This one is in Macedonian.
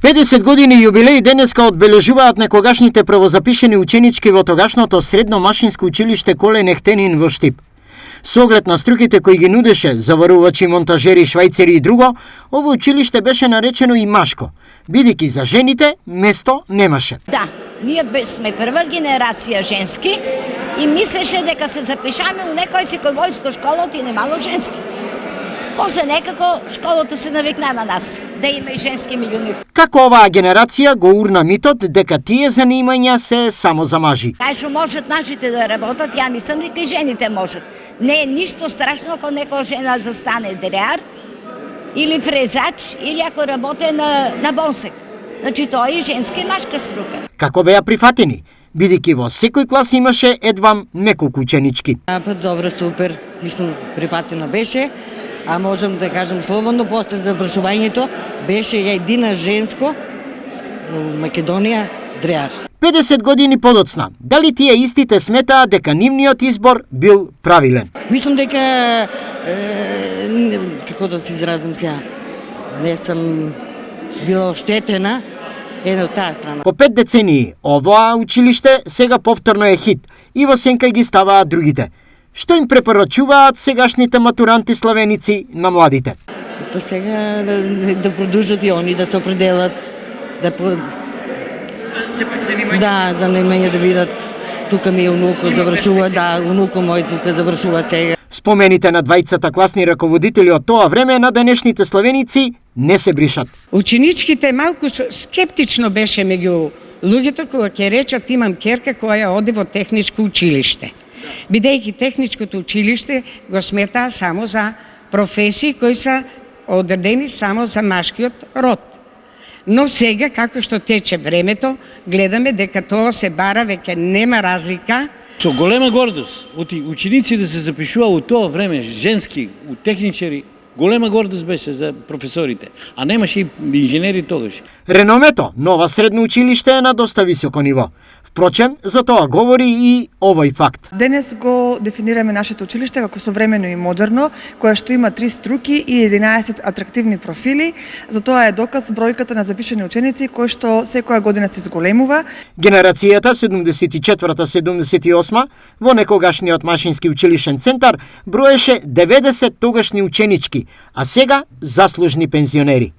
50 години јубилеј денеска одбележуваат некогашните првозапишени ученички во тогашното средно машинско училиште Колен Ехтенин во Штип. Со оглед на струките кои ги нудеше заварувачи, монтажери, швајцери и друго, ово училиште беше наречено и машко, бидејќи за жените место немаше. Да, ние сме прва генерација женски и мислеше дека се запишаме у некој си кој војско школата и немало женски. После некако школата се навикна на нас, да има и женски меѓу нив. Како оваа генерација го урна митот дека тие занимања се само за мажи. Кај што можат мажите да работат, ја мислам дека и жените можат. Не е ништо страшно ако некоја жена застане дреар или фрезач или ако работи на бонсек. Значи тоа е и женска и машка струка. Како беа прифатени, бидејќи во секој клас имаше едвам неколку ученички. Добро, супер, мислам прифатена беше. А можам да кажем слободно, после завршувањето беше едина женско во Македонија дреар. 50 години подоцна, дали тие истите сметаа дека нивниот избор бил правилен? Мислам дека, како да се изразам сега, не сум била оштетена од таа страна. По 5 децении, овоа училиште сега повторно е хит и во сенка ги ставаат другите. Што им препорачуваат сегашните матуранти славеници на младите? Па сега да продолжат и они да се определат, да занимање да видат. Тука ми е унуко завршува, да, унуко мој тука завршува сега. Спомените на двајцата класни раководители од тоа време на денешните славеници не се бришат. Ученичките малку скептично беше меѓу луѓето кога ќе речат имам керка која оди во техничко училиште. Бидејќи техничкото училиште го сметаа само за професии кои се одредени само за машкиот род. Но сега, како што тече времето, гледаме дека тоа се бара, веќе нема разлика. Со голема гордост, ученици да се запишува у тоа време, женски, у техничари, голема гордост беше за професорите, а немаше и инженери тогаш. Реномето нова средно училиште е на доста високо ниво. Впрочем, за тоа говори и овој факт. Денес го дефинираме нашето училиште како современо и модерно, кое што има 3 струки и 11 атрактивни профили. За тоа е доказ бројката на запишани ученици кој што секоја година се зголемува. Генерацијата 74-78 во некогашниот машински училишен центар броеше 90 тогашни ученички, а сега заслужни пензионери.